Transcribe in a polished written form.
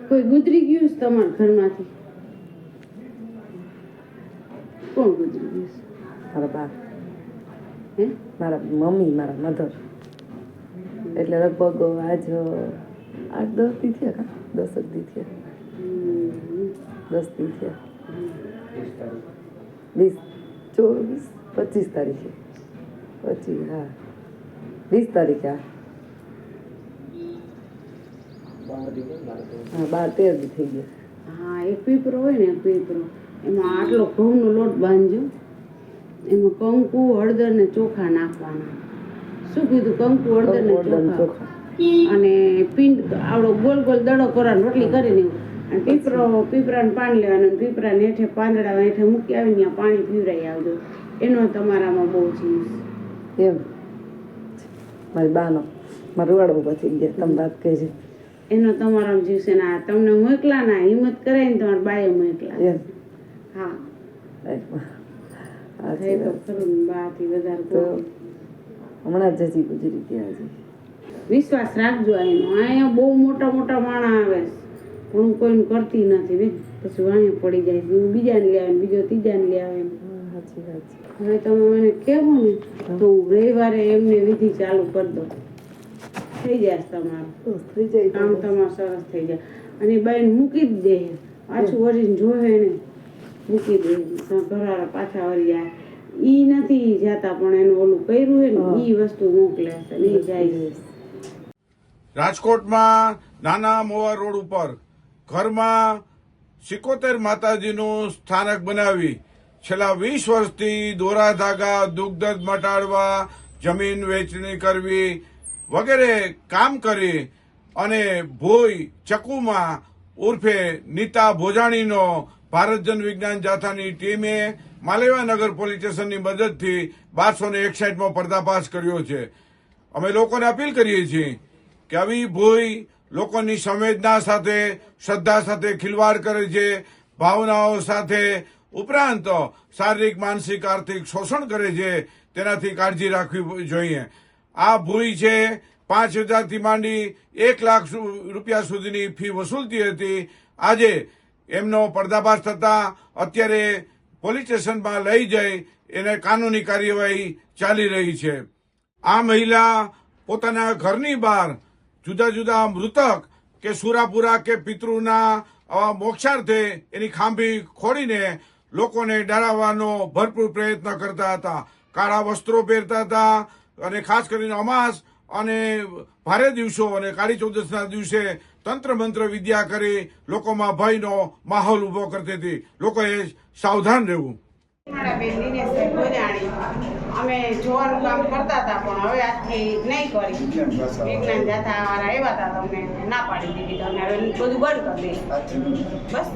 કોઈ ગુજરી ગયું છે તમારા ઘરમાંથી? કોણ ગુજરી ગયું છે? મારા બા, હે? મારા મમ્મી, મારા મધર. એટલે લગભગ આજ 8-10 દી થયા કા 10 દી થયા 10 દી થયા 25 તારીખે 25 હા 20 તારીખે હા 12-13 દી થઈ ગયા. હા, એક પીપરો હોય ને, એક પીપરો એમાં આટલો ઘઉંનો લોટ બાંધજો, એમાં કંકુ, હળદર ને ચોખા નાખવાના. શું કીધું? કંકુ, હળદર ને ચોખા અને પિંડ આવડો ગોલ ગોલ દડો કરવાનો, રોટલી કરીને અને પીપરાને પાન લેવાનું, પીપરાને હેઠે પાંદડા હેઠે મૂકી આવીને ત્યાં પાણી પીવરાઈ આવજો. એનો તમારામાં બહુ જીવ એમ. મારી બાનો મારા રૂવાડા ઊભા થઈ ગયા. તમે વાત કહેજો. એનો તમારા જીવ છે. ના તમને મોકલા ના હિંમત કરાય ને તમારા બાએ મોકલા. એમ હા હા તો ખરું બાથી વધારે તો હમણાં જ જજી ગુજરી ગયા છે. વિશ્વાસ રાખજો એનો. અહીંયા બહુ મોટા મોટા માણા આવે છે, હું કોઈને કરતી નથી બેન. પછી અહીંયા પડી જાય છે, બીજાને લે આવે, બીજો ત્રીજાને લે આવે. સાચી વાત છે. હવે તમે મને કહેવો ને તો હું રવિવારે એમને વિધિ ચાલુ કરી દઉં. થઈ જાય તમારું થઈ જાય કામ, તમારું સરસ થઈ જાય. અને બાઈને મૂકી જ દે, પાછું વળીને જોવે ને મૂકી દે. ઘરવાળા પાછા વળી જાય. ઈ નથી જાતા પણ એનું ઓલું કર્યું હોય ને ઈ વસ્તુ મોકલે છે ને ઈ જાય. રાજકોટમાં નાના મોવા રોડ ઉપર ઘરમાં 71 માતાજીનું સ્થાનક બનાવી છેલ્લા 20 વર્ષથી દોરા ધાગા, દુગ્ધ મટાડવા, જમીન વેચણી કરવી વગેરે કામ કરી અને ભોઈ ચકુમાં ઉર્ફે નીતા ભોજાણીનો ભારત જન વિજ્ઞાન જાથાની ટીમે માલેવાનગર પોલીસ સ્ટેશનની મદદથી 1261માં પર્દાફાશ કર્યો છે. અમે લોકોને અપીલ કરીએ છીએ કે આવી ભોઈ લોકોની સંવેદના સાથે, શ્રદ્ધા સાથે ખિલવાડ કરે છે, ભાવનાઓ સાથે, ઉપરાંત શારીરિક, માનસિક, આર્થિક શોષણ કરે છે. તેનાથી કાળજી રાખવી જોઈએ. આ ભોઈ છે 5,000થી માંડી 1 લાખ રૂપિયા સુધીની ફી વસૂલતી હતી. આજે એમનો પર્દાફાશ થતા અત્યારે પોલીસ સ્ટેશનમાં લઈ જઈ એને કાનૂની કાર્યવાહી ચાલી રહી છે. આ મહિલા પોતાના ઘરની બહાર જુદા જુદા મૃતક કે સુરાપુરા કે પિતૃના મોક્ષાર્થે એની ખાંભી ખોડીને લોકોને ડરાવવાનો ભરપૂર પ્રયત્ન કરતા હતા. કાળા વસ્ત્રો પહેરતા હતા અને ખાસ કરીને અમાસ અને ભારે દિવસો અને કાળી ચૌદસના દિવસે તંત્ર મંત્ર વિદ્યા કરી લોકોમાં ભયનો માહોલ ઉભો કરતી હતી. લોકોએ સાવધાન રહેવું. અમે જોવાનું કામ કરતા હતા પણ હવે આજથી નહીં કરી. વિજ્ઞાન જાથા વાળા આવ્યા હતા, તમને ના પાડી દીધી, તમને બધું બંધ કરી દે બસ.